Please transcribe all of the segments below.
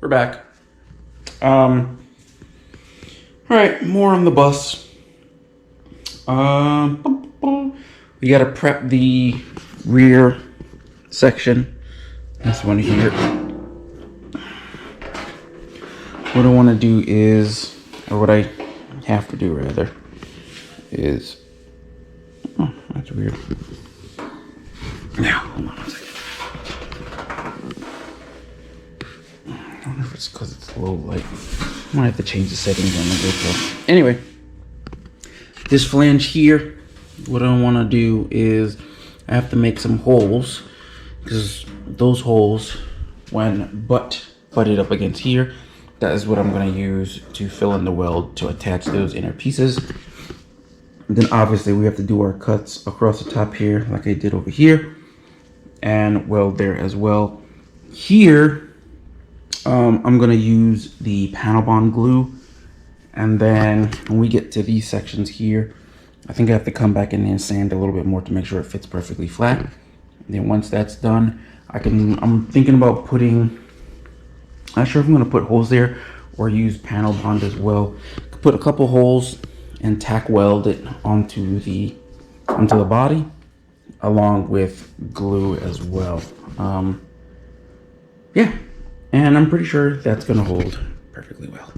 back. All right, more on the bus. We gotta prep the rear section. This one here. What I want to do is, or what I have to do rather, is, oh, that's weird. Now, hold on a second. I don't know if it's because it's low light. I might have to change the settings on the GoPro. Anyway, this flange here, what I want to do is I have to make some holes, because those holes, when butted up against here, that is what I'm going to use to fill in the weld to attach those inner pieces. And then obviously we have to do our cuts across the top here like I did over here, and weld there as well. Here I'm going to use the panel bond glue, and then when we get to these sections here, I think I have to come back in and sand a little bit more to make sure it fits perfectly flat. And then once that's done, I'm thinking about putting, not sure if I'm going to put holes there or use panel bond as well. Put a couple holes and tack weld it onto the body along with glue as well. Yeah, and I'm pretty sure that's going to hold perfectly well.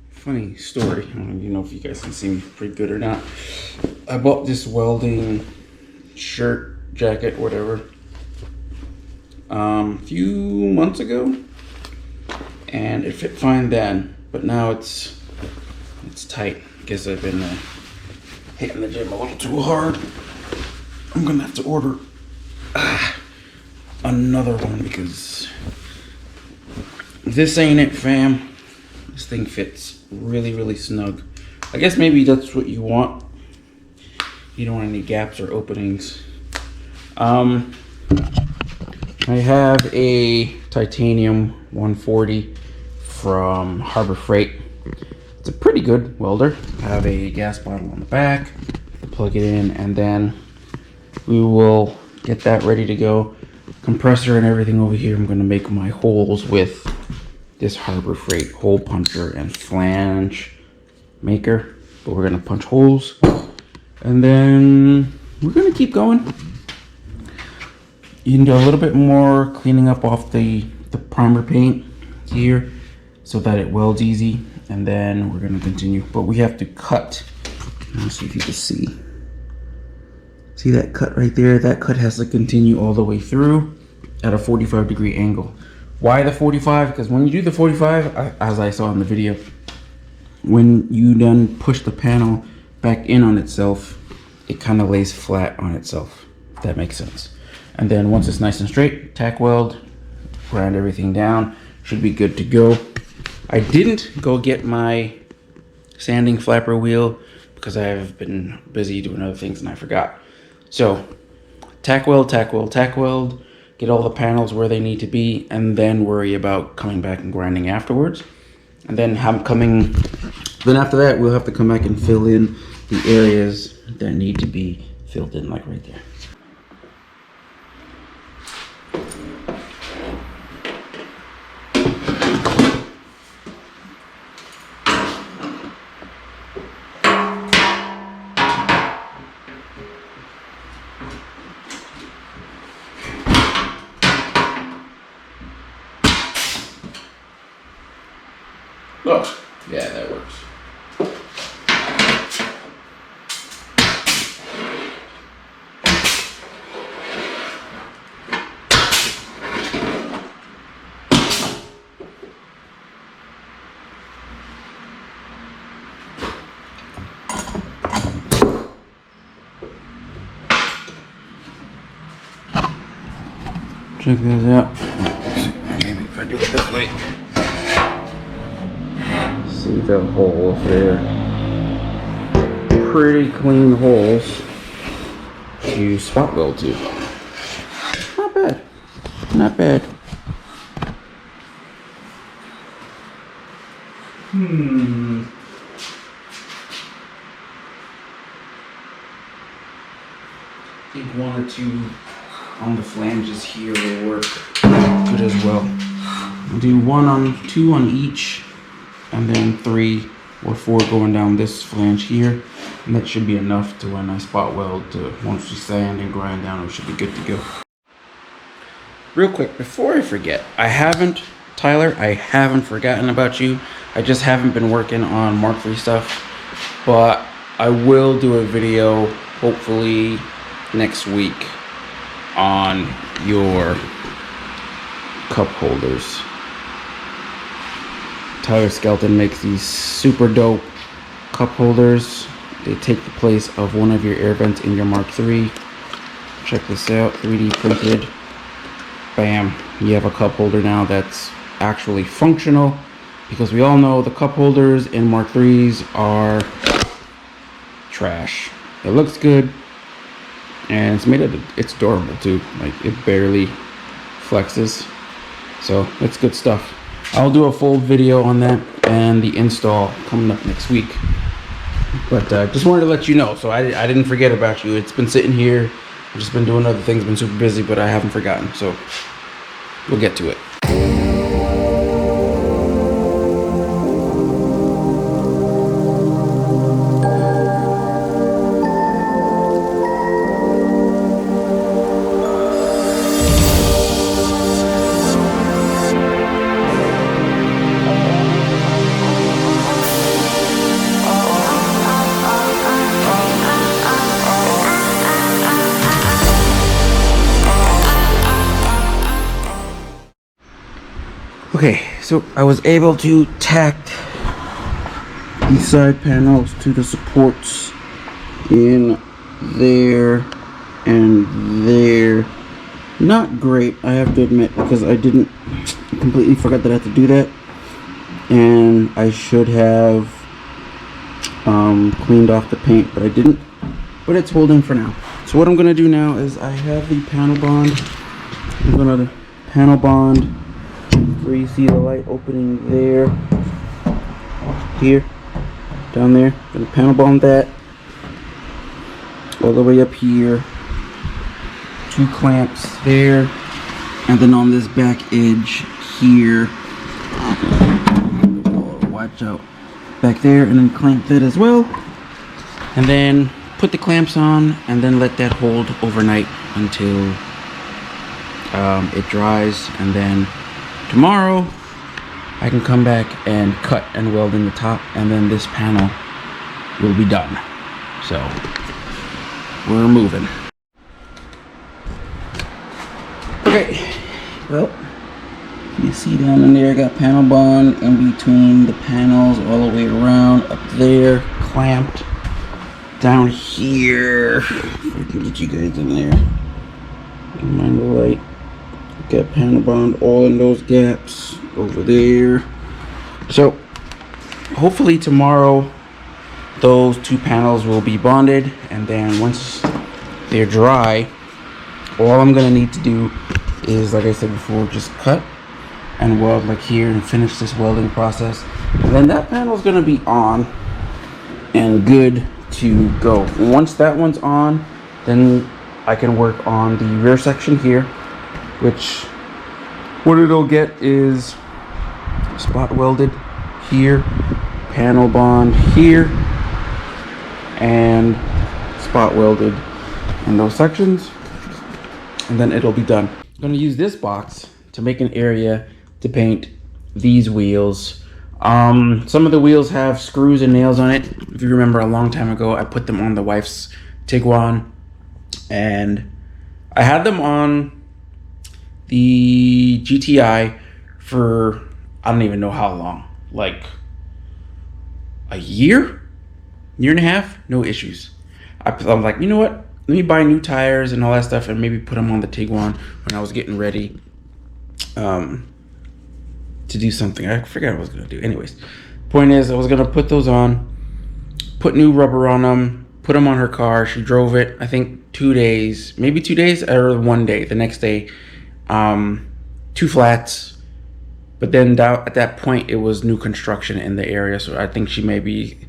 Funny story. I don't even know if you guys can see me pretty good or not. I bought this welding shirt, jacket, whatever, a few months ago, and it fit fine then, but now it's tight. Guess I've been hitting the gym a little too hard. I'm gonna have to order another one because this ain't it, fam. This thing fits really snug. I guess maybe that's what you want. You don't want any gaps or openings. I have a titanium 140 from Harbor Freight. It's a pretty good welder. I have a gas bottle on the back, plug it in, and then we will get that ready to go. Compressor and everything over here. I'm going to make my holes with this Harbor Freight hole puncher and flange maker. But we're going to punch holes, and then we're going to keep going. You can do a little bit more cleaning up off the primer paint here so that it welds easy, and then we're going to continue. But we have to cut. Let's see if you can see. See that cut right there? That cut has to continue all the way through at a 45-degree angle. Why the 45? Because when you do the 45, as I saw in the video, when you then push the panel back in on itself, it kind of lays flat on itself, if that makes sense. And then once it's nice and straight, tack weld, grind everything down, should be good to go. I didn't go get my sanding flapper wheel because I've been busy doing other things and I forgot. So tack weld, tack weld, tack weld, get all the panels where they need to be, and then worry about coming back and grinding afterwards. And then then after that, we'll have to come back and fill in the areas that need to be filled in, like right there. Oh, yeah, that works. Check this out. Maybe if I do it this way. See the holes there. Pretty clean holes to spot weld to. Not bad. Not bad. I think one or two on the flanges here will work. good as well. I'll do two on each, and then 3 or 4 going down this flange here, and that should be enough to when I spot weld to once we sand and grind down, it should be good to go. Real quick, before I forget, Tyler, I haven't forgotten about you. I just haven't been working on Mark III stuff, but I will do a video hopefully next week on your cup holders. Tyler Skelton makes these super dope cup holders. They take the place of one of your air vents in your Mark III. Check this out, 3D printed. Bam, you have a cup holder now that's actually functional, because we all know the cup holders in Mark IIIs are trash. It looks good, and it's durable too. Like, it barely flexes, so it's good stuff. I'll do a full video on that and the install coming up next week, but just wanted to let you know, so I didn't forget about you. It's been sitting here, I've just been doing other things, been super busy, but I haven't forgotten, so we'll get to it. Okay, so I was able to tack these side panels to the supports in there and there. Not great, I have to admit, because I completely forgot that I had to do that, and I should have cleaned off the paint, but I didn't. But it's holding for now. So what I'm gonna do now is I have the panel bond. I'm gonna panel bond where you see the light opening there, here, down there. Gonna panel bond that all the way up here. 2 clamps there, and then on this back edge here, watch out, back there, and then clamp that as well, and then put the clamps on, and then let that hold overnight until it dries, and then tomorrow I can come back and cut and weld in the top, and then this panel will be done. So we're moving. Okay, well, you see down in there I got panel bond in between the panels all the way around, up there, clamped down here. If I can get you guys in there, mind the light. Got panel bond all in those gaps over there. So hopefully tomorrow those 2 panels will be bonded, and then once they're dry, all I'm gonna need to do is, like I said before, just cut and weld like here and finish this welding process, and then that panel is gonna be on and good to go. Once that one's on, then I can work on the rear section here, which what it'll get is spot welded here, panel bond here, and spot welded in those sections, and then it'll be done. I'm gonna use this box to make an area to paint these wheels. Some of the wheels have screws and nails on it. If you remember, a long time ago I put them on the wife's Tiguan, and I had them on the GTI for I don't even know how long, like a year and a half, no issues. I'm like, you know what, let me buy new tires and all that stuff and maybe put them on the Tiguan when I was getting ready to do something. I forgot what I was gonna do. Anyways, point is, I was gonna put those on, put new rubber on them, put them on her car. She drove it, I think 2 days, maybe 2 days, or 1 day. The next day, 2 flats. But then at that point, it was new construction in the area, so I think she maybe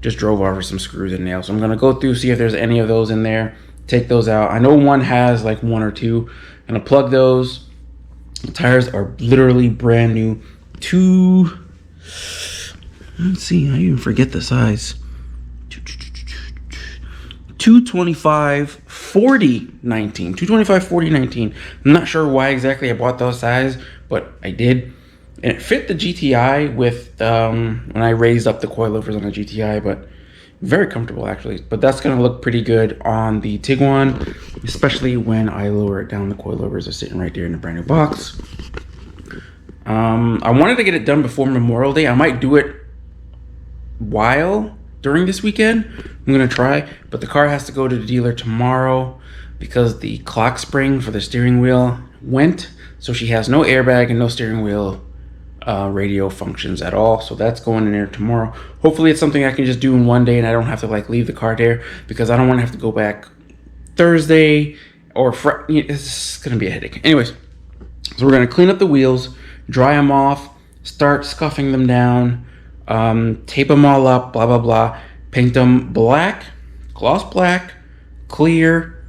just drove over some screws and nails. So I'm gonna go through, see if there's any of those in there, take those out. I know one has like 1 or 2. I'm gonna plug those, The tires are literally brand new. Let's see, I even forget the size. 225 40 19. 225 40 19. I'm not sure why exactly I bought those size, but I did. And it fit the GTI with when I raised up the coilovers on the GTI, but very comfortable actually. But that's gonna look pretty good on the Tiguan, especially when I lower it down. The coilovers are sitting right there in the brand new box. I wanted to get it done before Memorial Day. I might do it during this weekend. I'm gonna try, but the car has to go to the dealer tomorrow because the clock spring for the steering wheel went, so she has no airbag and no steering wheel radio functions at all. So that's going in there tomorrow. Hopefully it's something I can just do in one day and I don't have to like leave the car there, because I don't want to have to go back Thursday or Friday. It's gonna be a headache. Anyways, so we're gonna clean up the wheels, dry them off, start scuffing them down, tape them all up, blah blah blah, paint them black, gloss black, clear,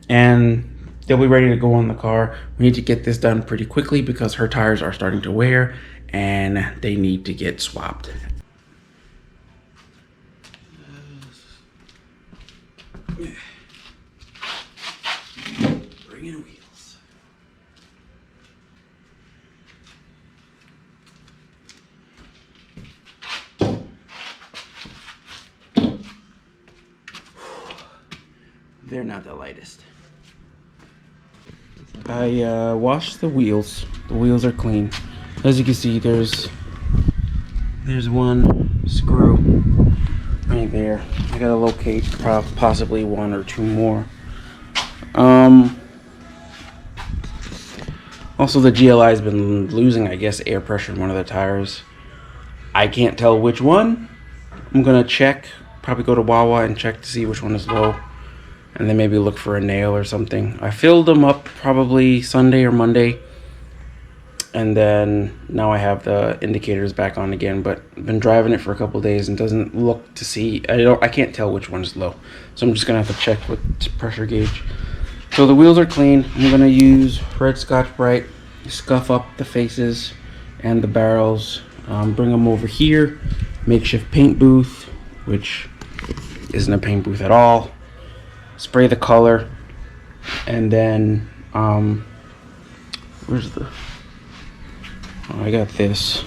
and they'll be ready to go on the car. We need to get this done pretty quickly because her tires are starting to wear and they need to get swapped. Bring in wheels. They're not the lightest. I washed the wheels. The wheels are clean. As you can see, there's one screw right there. I gotta locate possibly one or two more. Also, the GLI has been losing, I guess, air pressure in one of the tires. I can't tell which one. I'm gonna check. Probably go to Wawa and check to see which one is low, and then maybe look for a nail or something. I filled them up probably Sunday or Monday, and then now I have the indicators back on again, but I've been driving it for a couple days and doesn't look to see. I can't tell which one is low, so I'm just gonna have to check with pressure gauge. So the wheels are clean. I'm gonna use red Scotch-Brite, scuff up the faces and the barrels, bring them over here, makeshift paint booth, which isn't a paint booth at all. Spray the color, and then where's the, oh, I got this.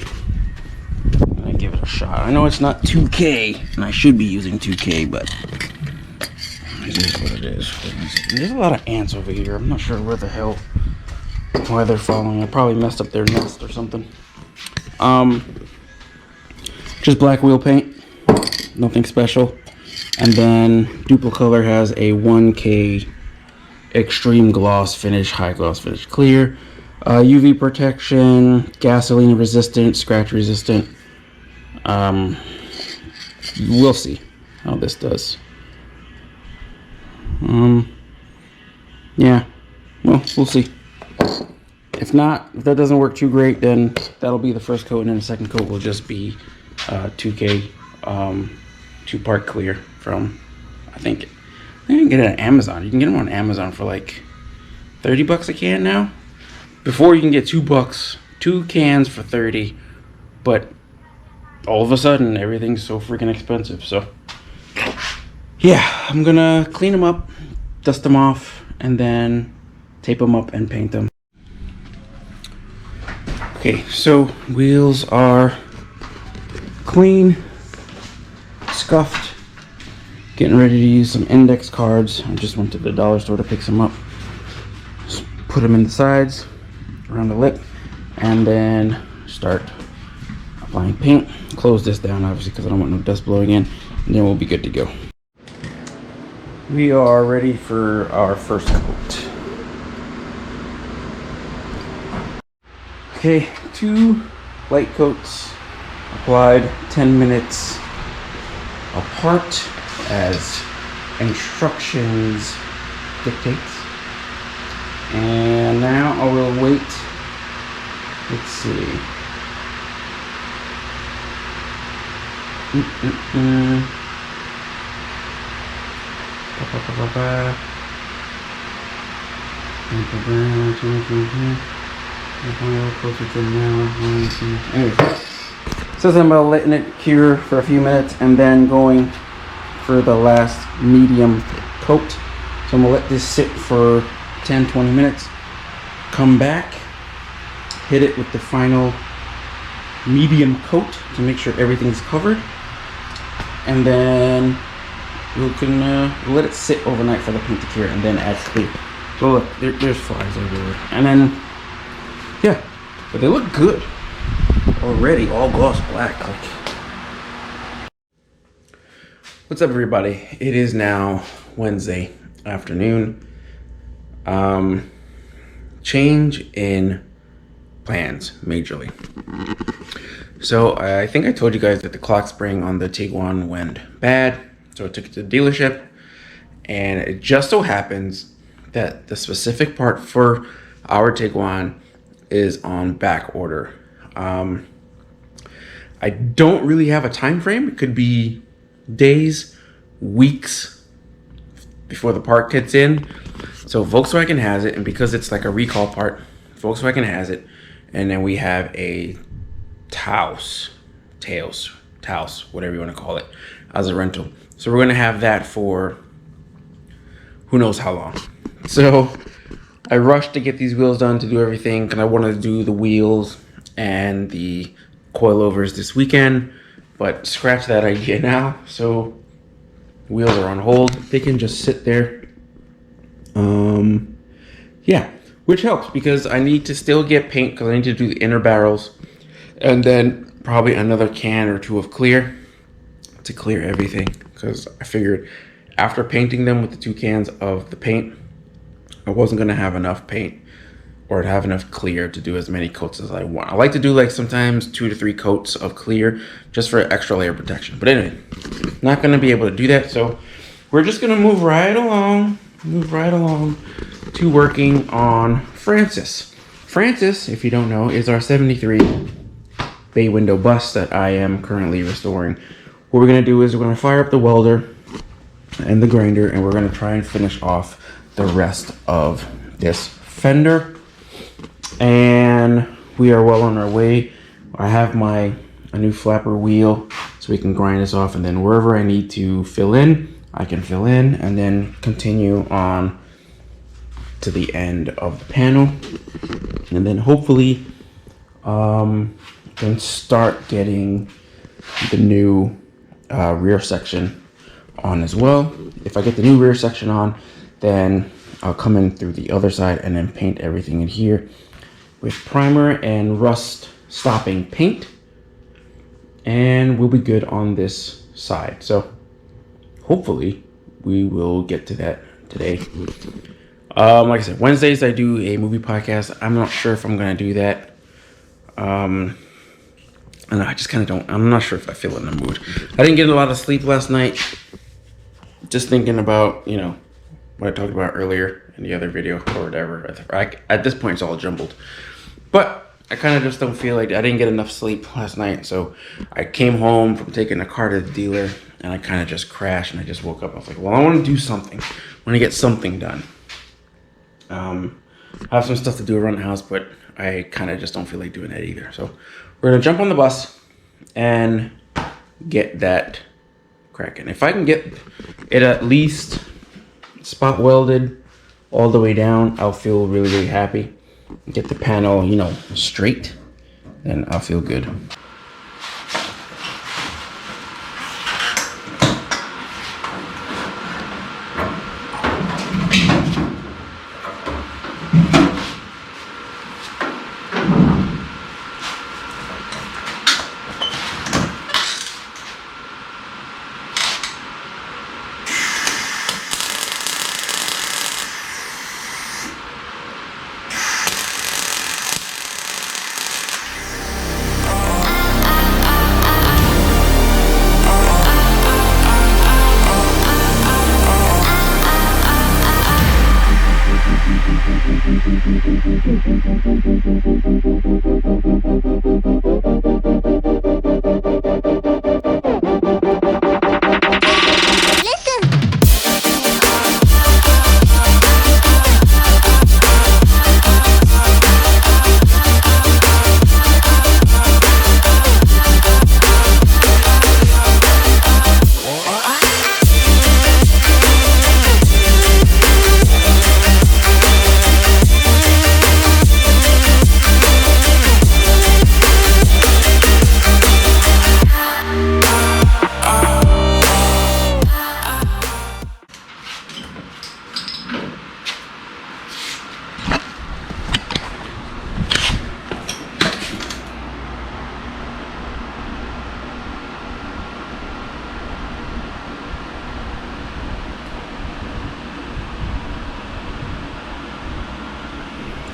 I give it a shot. I know it's not 2K and I should be using 2K, but it is what it is. There's a lot of ants over here. I'm not sure where the hell, why they're following. I probably messed up their nest or something. Just black wheel paint, nothing special. And then Duplicolor has a 1K extreme gloss finish, high gloss finish clear, UV protection, gasoline resistant, scratch resistant. We'll see how this does. Yeah, well, we'll see. If that doesn't work too great, then that'll be the first coat, and then the second coat will just be 2K two-part clear from, I think you can get it on Amazon. You can get them on Amazon for like 30 bucks a can now. Before, you can get $2, 2 cans for 30, but all of a sudden everything's so freaking expensive. So yeah, I'm gonna clean them up, dust them off, and then tape them up and paint them. Okay, so wheels are clean, scuffed, getting ready to use some index cards. I just went to the dollar store to pick some up. Just put them in the sides, around the lip, and then start applying paint. Close this down, obviously, because I don't want no dust blowing in, and then we'll be good to go. We are ready for our first coat. Okay, 2 light coats applied 10 minutes apart as instructions dictates. And now I will wait. Let's see. Closer to now. Anyway, says I'm about letting it cure for a few minutes and then going for the last medium coat. So I'm gonna let this sit for 10-20 minutes. Come back, hit it with the final medium coat to make sure everything's covered, and then we can let it sit overnight for the paint to cure and then add clear. So look, there's flies everywhere, and then yeah, but they look good already, all gloss black. What's up, everybody? It is now Wednesday afternoon. Change in plans majorly. So I think I told you guys that the clock spring on the Tiguan went bad, so I took it to the dealership, and it just so happens that the specific part for our Tiguan is on back order. I don't really have a time frame. It could be days, weeks before the part gets in. So Volkswagen has it, and because it's like a recall part, Volkswagen has it, and then we have a Taos, whatever you want to call it, as a rental. So we're gonna have that for who knows how long. So I rushed to get these wheels done, to do everything, because I wanted to do the wheels and the coilovers this weekend, but scratch that idea now. So wheels are on hold. They can just sit there. Yeah, which helps because I need to still get paint, because I need to do the inner barrels, and then probably another can or two of clear to clear everything, because I figured after painting them with the 2 cans of the paint, I wasn't going to have enough paint or have enough clear to do as many coats as I want. I like to do like sometimes 2 to 3 coats of clear just for extra layer protection. But anyway, not going to be able to do that. So we're just going to move right along to working on Francis. Francis, if you don't know, is our 73 bay window bus that I am currently restoring. What we're going to do is we're going to fire up the welder and the grinder, and we're going to try and finish off the rest of this fender, and we are well on our way. I have a new flapper wheel, so we can grind this off, and then wherever I need to fill in, I can fill in, and then continue on to the end of the panel, and then hopefully then start getting the new rear section on as well. If I get the new rear section on, then I'll come in through the other side and then paint everything in here with primer and rust stopping paint, and we'll be good on this side. So hopefully we will get to that today. Like I said, Wednesdays I do a movie podcast. I'm not sure if I'm gonna do that. And I just kind of don't. I'm not sure if I feel in the mood. I didn't get a lot of sleep last night. Just thinking about, what I talked about earlier in the other video or whatever. At this point, it's all jumbled. But I kind of just don't feel like I didn't get enough sleep last night. So I came home from taking the car to the dealer, and I kind of just crashed, and I just woke up. I was like, well, I want to do something. I want to get something done. I have some stuff to do around the house, but I kind of just don't feel like doing that either. So we're going to jump on the bus and get that cracking. If I can get it at least spot welded all the way down, I'll feel really, really happy. Get the panel, straight, then I'll feel good.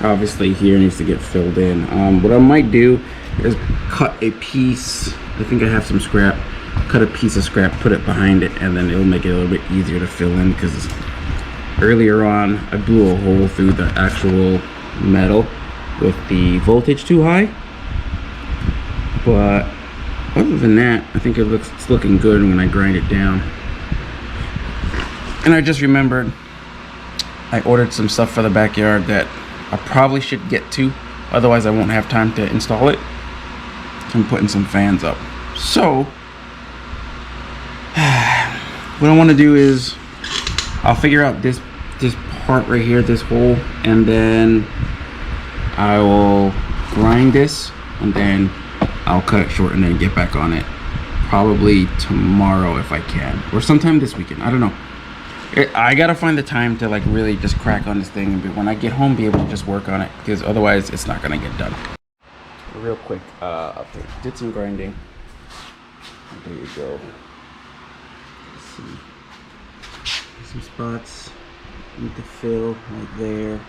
obviously here needs to get filled in. What I might do is cut a piece. I think I have some scrap. Cut a piece of scrap, put it behind it, and then it'll make it a little bit easier to fill in, because earlier on I blew a hole through the actual metal with the voltage too high. But other than that, I think it's looking good when I grind it down. And I just remembered I ordered some stuff for the backyard that I probably should get to, otherwise I won't have time to install it. I'm putting some fans up. So what I want to do is I'll figure out this part right here, this hole, and then I will grind this, and then I'll cut it short and then get back on it. Probably tomorrow if I can, or sometime this weekend. I don't know. I gotta find the time to like really just crack on this thing, and when I get home be able to just work on it, because otherwise it's not gonna get done. Real quick update. Did some grinding. There you go. Let's see. Some spots need to fill, like there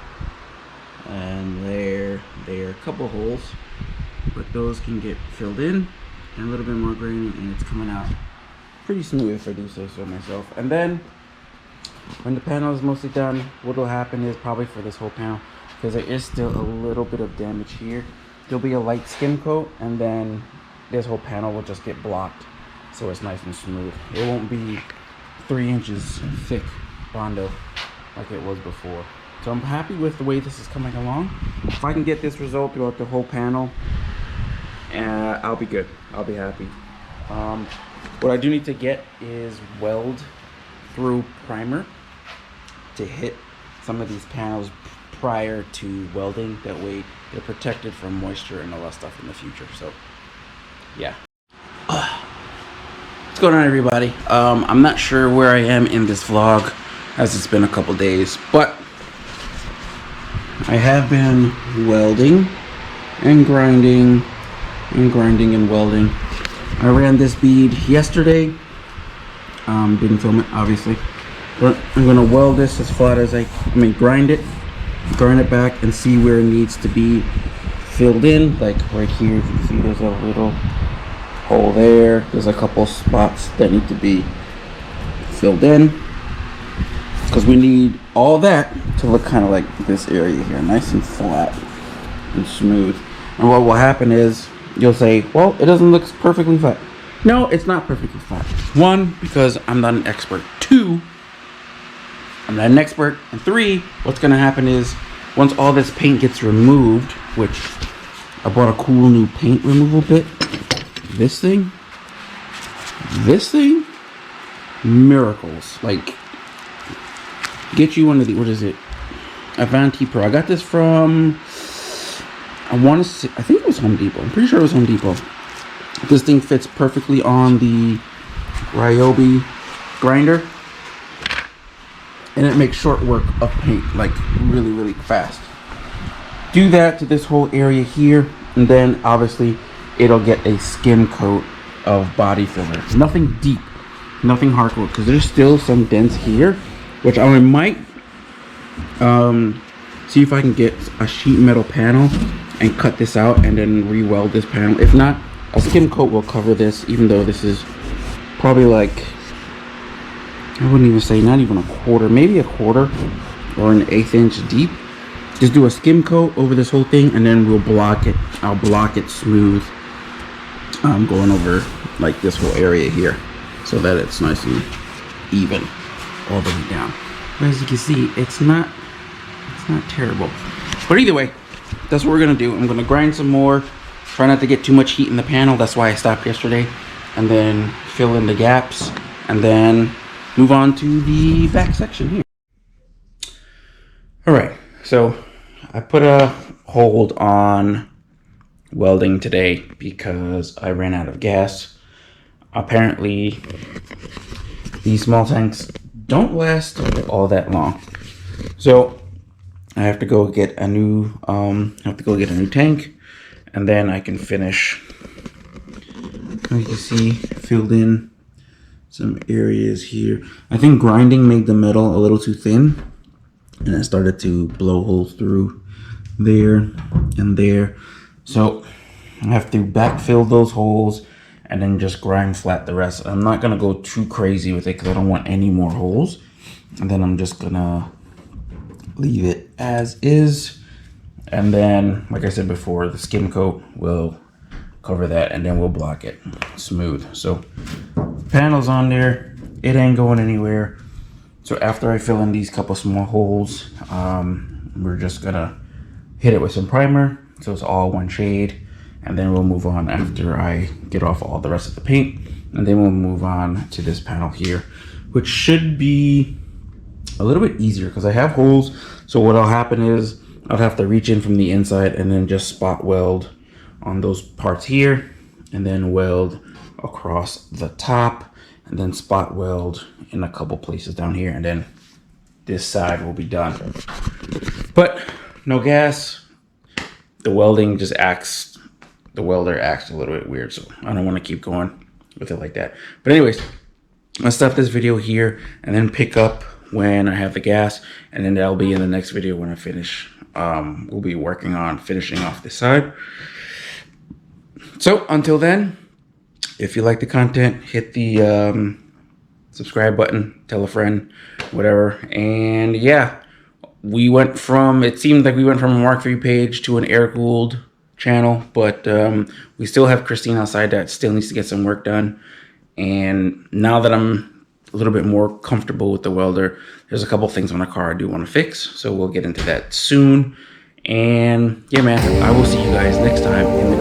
and there. There are a couple holes, but those can get filled in, and a little bit more grinding, and it's coming out pretty smooth if I do say so myself. And then when the panel is mostly done, what will happen is, probably for this whole panel, because there is still a little bit of damage here, there'll be a light skim coat, and then this whole panel will just get blocked, so it's nice and smooth. It won't be 3 inches thick Bondo like it was before. So I'm happy with the way this is coming along. If I can get this result throughout the whole panel, I'll be good. I'll be happy. What I do need to get is weld through primer to hit some of these panels prior to welding. That way they're protected from moisture and all that stuff in the future. So yeah. What's going on, everybody? I'm not sure where I am in this vlog, as it's been a couple days, but I have been welding and grinding and welding. I ran this bead yesterday. Didn't film it, obviously, but I'm gonna weld this as flat as grind it back and see where it needs to be filled in. Like right here, you can see there's a little hole there. There's a couple spots that need to be filled in, because we need all that to look kind of like this area here, nice and flat and smooth. And what will happen is, you'll say, well, it doesn't look perfectly flat. No, it's not perfectly flat. 1, because I'm not an expert. 2, I'm not an expert. And 3, what's gonna happen is, once all this paint gets removed, which I bought a cool new paint removal bit. This thing, miracles. Like, get you one of the, what is it? Avanti Pro. I got this from, I think it was Home Depot. I'm pretty sure it was Home Depot. This thing fits perfectly on the Ryobi grinder, and it makes short work of paint, like really, really fast. Do that to this whole area here, and then obviously it'll get a skim coat of body filler. Nothing deep, nothing hardcore, because there's still some dents here, which I might see if I can get a sheet metal panel and cut this out and then re-weld this panel. If not, a skim coat will cover this, even though this is probably like, I wouldn't even say, not even a quarter, maybe a quarter or an 1/8 inch deep. Just do a skim coat over this whole thing, and then we'll block it. I'll block it smooth, going over like this whole area here, so that it's nice and even all the way down. But as you can see, it's not terrible. But either way, that's what we're gonna do. I'm gonna grind some more. Try not to get too much heat in the panel. That's why I stopped yesterday. And then fill in the gaps, and then move on to the back section here. All right, so I put a hold on welding today because I ran out of gas. Apparently, these small tanks don't last all that long. So I have to go get a new tank, and then I can finish. As you can see, filled in some areas here. I think grinding made the metal a little too thin, and it started to blow holes through there, and there. So I have to backfill those holes and then just grind flat the rest. I'm not gonna go too crazy with it because I don't want any more holes. And then I'm just gonna leave it as is. And then, like I said before, the skim coat will cover that, and then we'll block it smooth. So panels on there, it ain't going anywhere. So after I fill in these couple small holes, we're just gonna hit it with some primer so it's all one shade, and then we'll move on after I get off all the rest of the paint, and then we'll move on to this panel here, which should be a little bit easier because I have holes. So what'll happen is I'll have to reach in from the inside and then just spot weld on those parts here, and then weld across the top, and then spot weld in a couple places down here, and then this side will be done. But no gas. The welding just acts, the welder acts a little bit weird, so I don't want to keep going with it like that. But anyways, I'll stop this video here and then pick up when I have the gas, and then that'll be in the next video when I finish. We'll be working on finishing off this side. So until then, if you like the content, hit the subscribe button, tell a friend, whatever. And yeah, we went from, it seemed like we went from a Mark III page to an air-cooled channel, but we still have Christine outside that still needs to get some work done. And now that I'm a little bit more comfortable with the welder, there's a couple things on the car I do want to fix, so we'll get into that soon. And yeah, man, I will see you guys next time in the